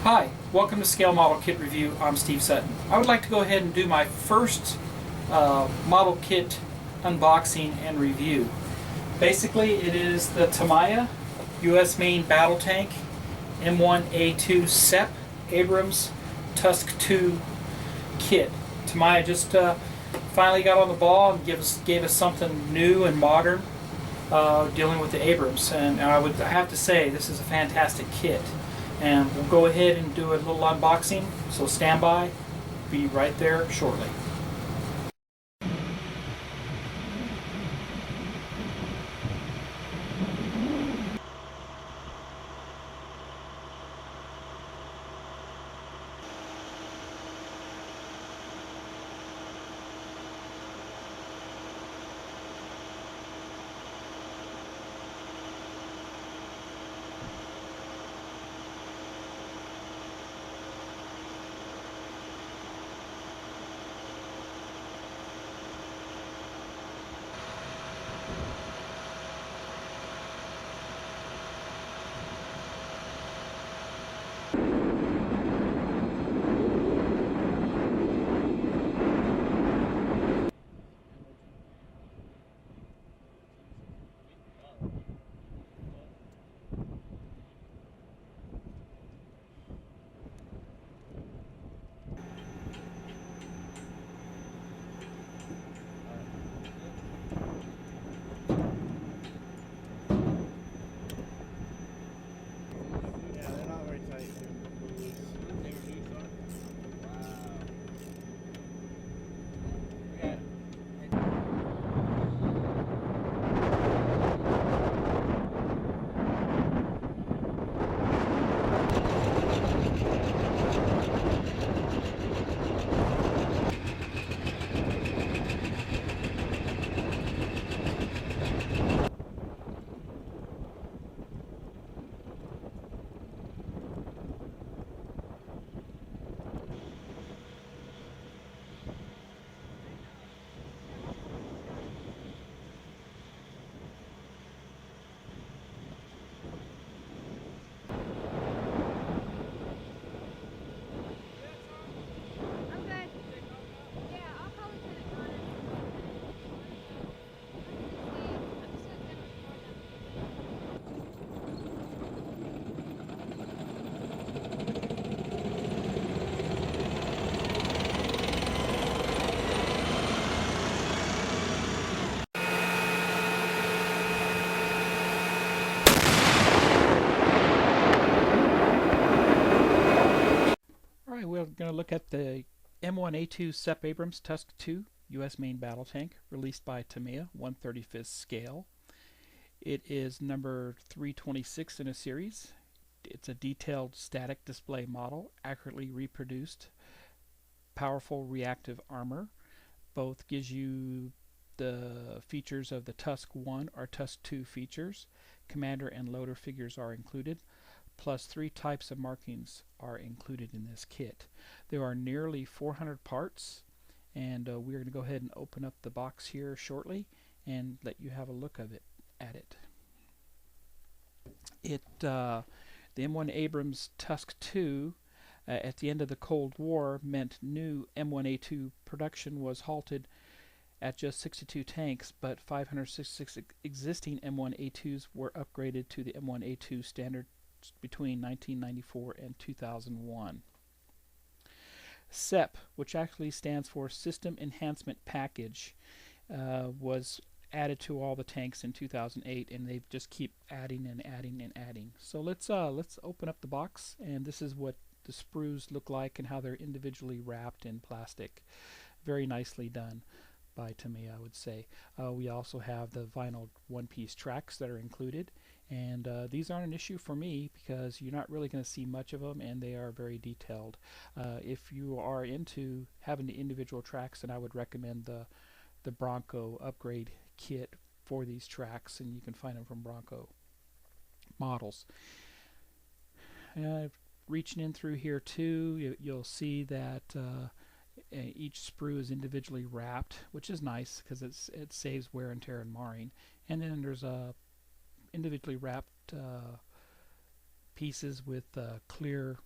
Hi, welcome to Scale Model Kit Review. I'm Steve Sutton. I would like to go ahead and do my first model kit unboxing and review. Basically, it is the Tamiya U.S. Main Battle Tank M1A2 SEP Abrams Tusk 2 kit. Tamiya just finally got on the ball and gave us something new and modern dealing with the Abrams. And I have to say, this is a fantastic kit. And we'll go ahead and do a little unboxing, so stand by, be right there shortly. Yeah, they're not very tight. They were loose on. Alright, we're going to look at the M1A2 SEP Abrams Tusk 2 U.S. Main Battle Tank, released by Tamiya, 1/35th scale. It is number 326 in a series. It's a detailed static display model, accurately reproduced, powerful reactive armor. Both gives you the features of the Tusk 1 or Tusk 2 features. Commander and loader figures are included, plus 3 types of markings are included in this kit. There are nearly 400 parts, and we're going to go ahead and open up the box here shortly and let you have a look at it. The M1 Abrams Tusk 2 at the end of the Cold War meant new M1A2 production was halted at just 62 tanks, but 566 existing M1A2s were upgraded to the M1A2 standard between 1994 and 2001. SEP, which actually stands for System Enhancement Package, was added to all the tanks in 2008, and they just keep adding and adding and adding. So let's open up the box, and this is what the sprues look like and how they're individually wrapped in plastic. Very nicely done by Tamiya, I would say. We also have the vinyl one-piece tracks that are included, and these aren't an issue for me because you're not really going to see much of them, and they are very detailed. If you are into having the individual tracks, then I would recommend the Bronco upgrade kit for these tracks, and you can find them from Bronco models. Reaching in through here too, you'll see that each sprue is individually wrapped, which is nice because it saves wear and tear and marring. And then there's individually wrapped pieces with clear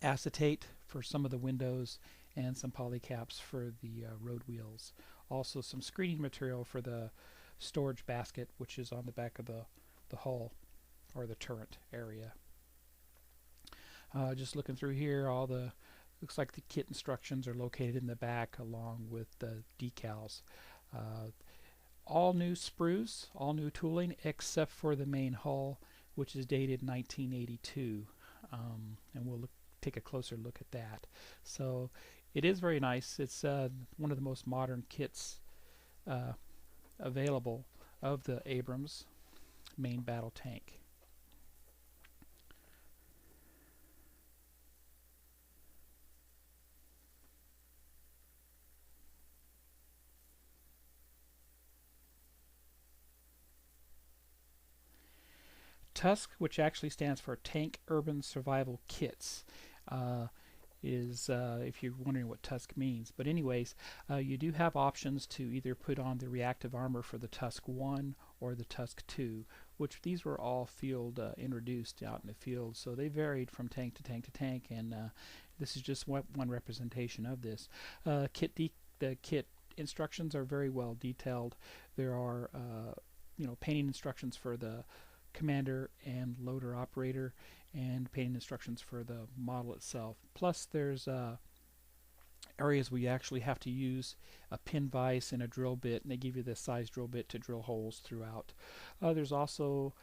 acetate for some of the windows, and some polycaps for the road wheels. Also some screening material for the storage basket, which is on the back of the hull or the turret area. Just looking through here, looks like the kit instructions are located in the back along with the decals. All new sprues, all new tooling except for the main hull, which is dated 1982, and we'll take a closer look at that. So it is very nice. It's one of the most modern kits available of the Abrams main battle tank. TUSK, which actually stands for Tank Urban Survival Kits, is if you're wondering what TUSK means. But anyways, you do have options to either put on the reactive armor for the TUSK 1 or the TUSK 2, which these were all field introduced out in the field, so they varied from tank to tank to tank, and this is just one representation of this. The kit instructions are very well detailed. There are painting instructions for the commander and loader operator, and painting instructions for the model itself. Plus there's areas where you actually have to use a pin vise and a drill bit, and they give you the size drill bit to drill holes throughout. There's also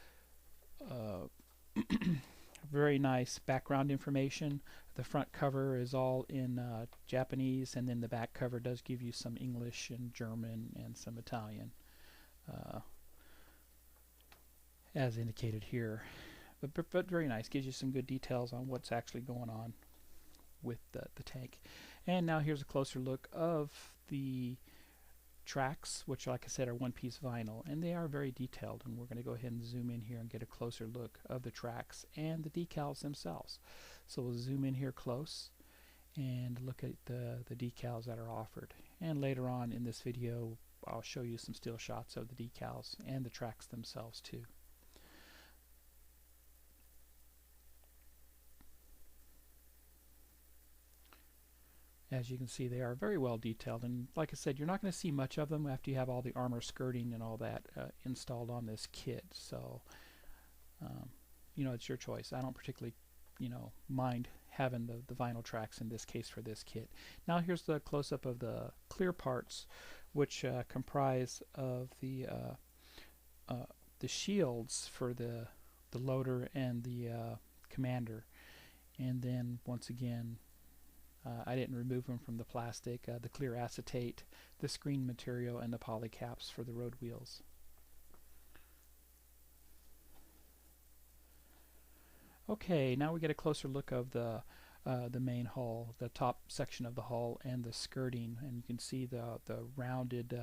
very nice background information. The front cover is all in Japanese, and then the back cover does give you some English and German and some Italian, as indicated here. But very nice, gives you some good details on what's actually going on with the tank. And now here's a closer look of the tracks, which, like I said, are one-piece vinyl, and they are very detailed, and we're going to go ahead and zoom in here and get a closer look of the tracks and the decals themselves. So we'll zoom in here close and look at the decals that are offered, and later on in this video I'll show you some still shots of the decals and the tracks themselves too. As you can see, they are very well detailed, and like I said, you're not going to see much of them after you have all the armor skirting and all that installed on this kit. So it's your choice. I don't particularly mind having the vinyl tracks in this case for this kit. Now here's the close-up of the clear parts, which comprise of the shields for the loader and the commander. And then once again, I didn't remove them from the plastic, the clear acetate, the screen material, and the polycaps for the road wheels. Okay, now we get a closer look of the main hull, the top section of the hull, and the skirting, and you can see the rounded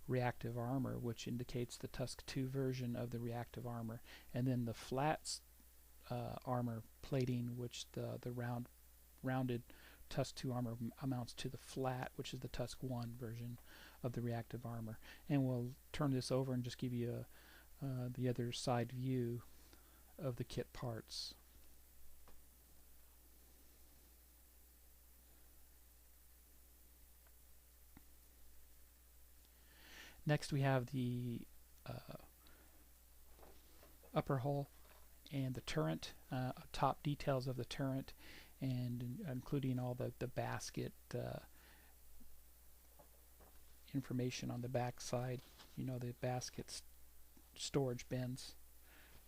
reactive armor, which indicates the TUSK 2 version of the reactive armor, and then the flat armor plating, which the rounded TUSK 2 armor amounts to the flat, which is the TUSK 1 version of the reactive armor. And we'll turn this over and just give you the other side view of the kit parts. Next we have the upper hull and the turret, top details of the turret, and including all the basket information on the back side. The basket storage bins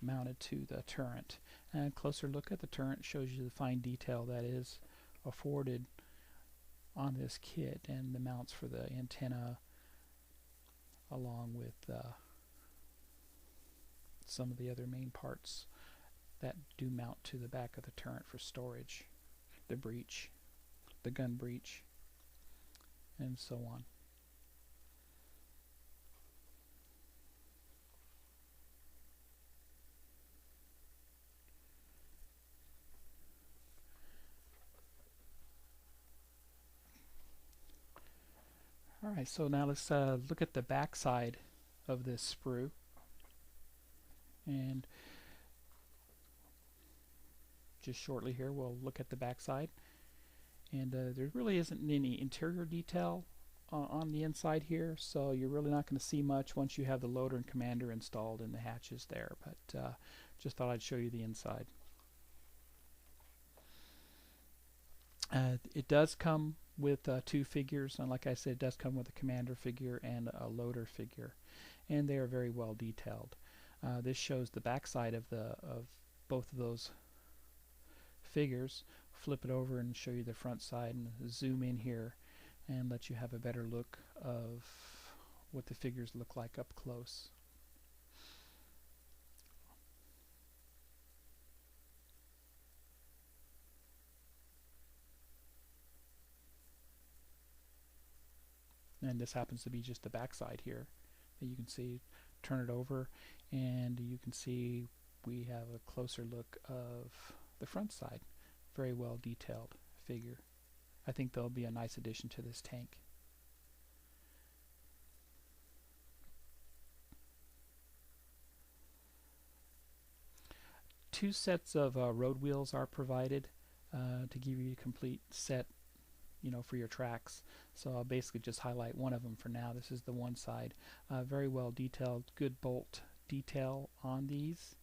mounted to the turret. And a closer look at the turret shows you the fine detail that is afforded on this kit, and the mounts for the antenna, along with some of the other main parts that do mount to the back of the turret for storage, the breech, the gun breech, and so on. Alright, so now let's look at the back side of this sprue. And just shortly here. We'll look at the backside. And there really isn't any interior detail on the inside here, so you're really not going to see much once you have the loader and commander installed in the hatches there. But just thought I'd show you the inside. It does come with 2 figures, and like I said, it does come with a commander figure and a loader figure, and they are very well detailed. This shows the backside of both of those figures. Flip it over and show you the front side, and zoom in here and let you have a better look of what the figures look like up close. And this happens to be just the backside here that you can see. Turn it over and you can see we have a closer look of the front side. Very well detailed figure. I think they'll be a nice addition to this tank. Two sets of road wheels are provided to give you a complete set, for your tracks. So I'll basically just highlight one of them for now. This is the one side. Very well detailed, good bolt detail on these.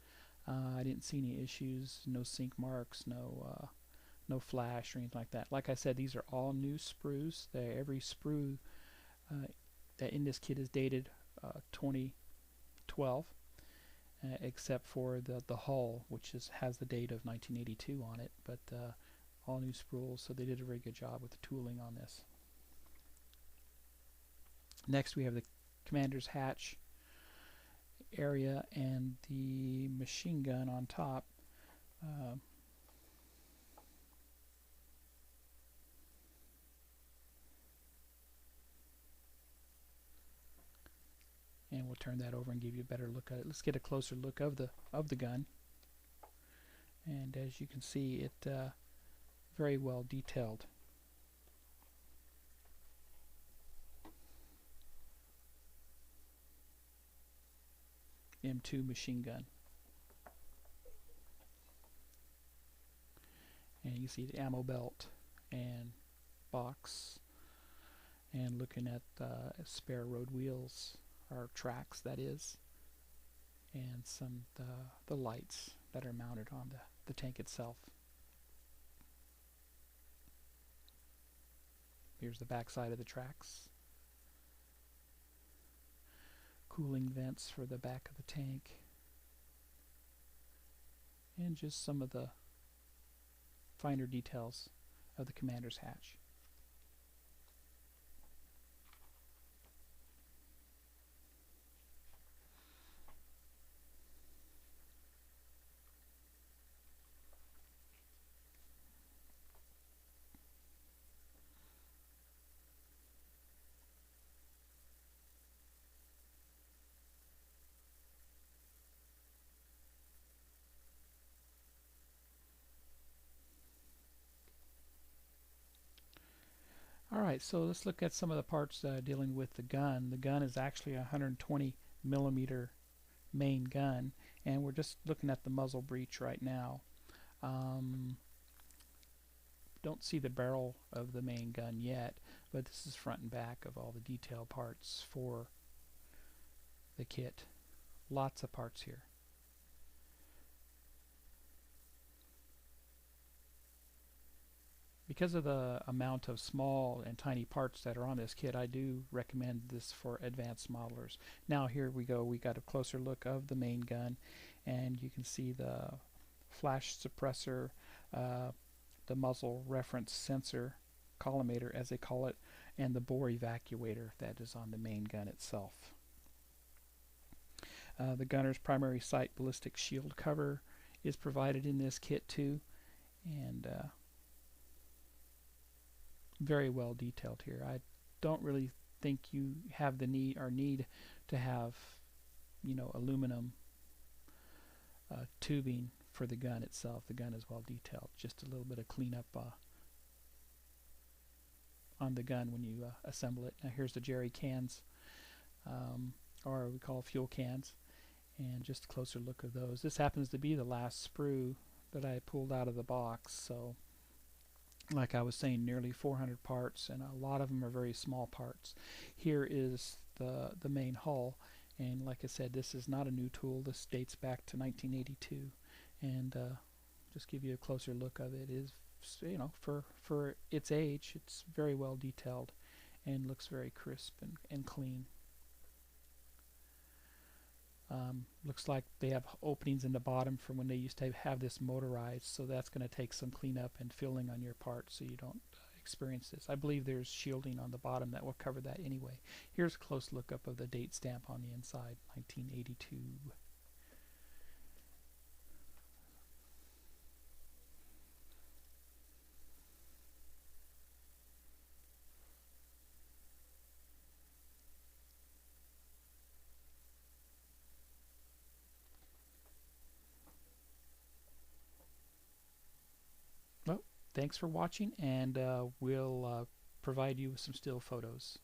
I didn't see any issues, no sink marks, no flash or anything like that. Like I said, these are all new sprues. Every sprue that in this kit is dated 2012, except for the hull, which has the date of 1982 on it. But all new spools, so they did a very good job with the tooling on this. Next we have the commander's hatch area and the machine gun on top. And we'll turn that over and give you a better look at it. Let's get a closer look of the gun. And as you can see, it very well detailed. M2 machine gun. And you see the ammo belt and box, and looking at spare road wheels, or tracks that is, and some the lights that are mounted on the tank itself. Here's the back side of the tracks. Cooling vents for the back of the tank. And just some of the finer details of the commander's hatch. Alright, so let's look at some of the parts dealing with the gun. The gun is actually a 120 millimeter main gun, and we're just looking at the muzzle breech right now. Don't see the barrel of the main gun yet, but this is front and back of all the detail parts for the kit. Lots of parts here. Because of the amount of small and tiny parts that are on this kit, I do recommend this for advanced modelers. Now here we go, we got a closer look of the main gun, and you can see the flash suppressor, the muzzle reference sensor, collimator as they call it, and the bore evacuator that is on the main gun itself. The gunner's primary sight ballistic shield cover is provided in this kit too, and very well detailed here. I don't really think you have the need to have, aluminum tubing for the gun itself. The gun is well detailed. Just a little bit of cleanup on the gun when you assemble it. Now here's the jerry cans, or we call fuel cans, and just a closer look of those. This happens to be the last sprue that I pulled out of the box. So like I was saying, nearly 400 parts, and a lot of them are very small parts. Here is the main hull, and like I said, this is not a new tool. This dates back to 1982, and just give you a closer look of it. It is, you know, for its age, it's very well detailed and looks very crisp and clean. Looks like they have openings in the bottom from when they used to have this motorized, so that's going to take some cleanup and filling on your part so you don't experience this. I believe there's shielding on the bottom that will cover that anyway. Here's a close look up of the date stamp on the inside, 1982. Well, thanks for watching, and we'll provide you with some still photos.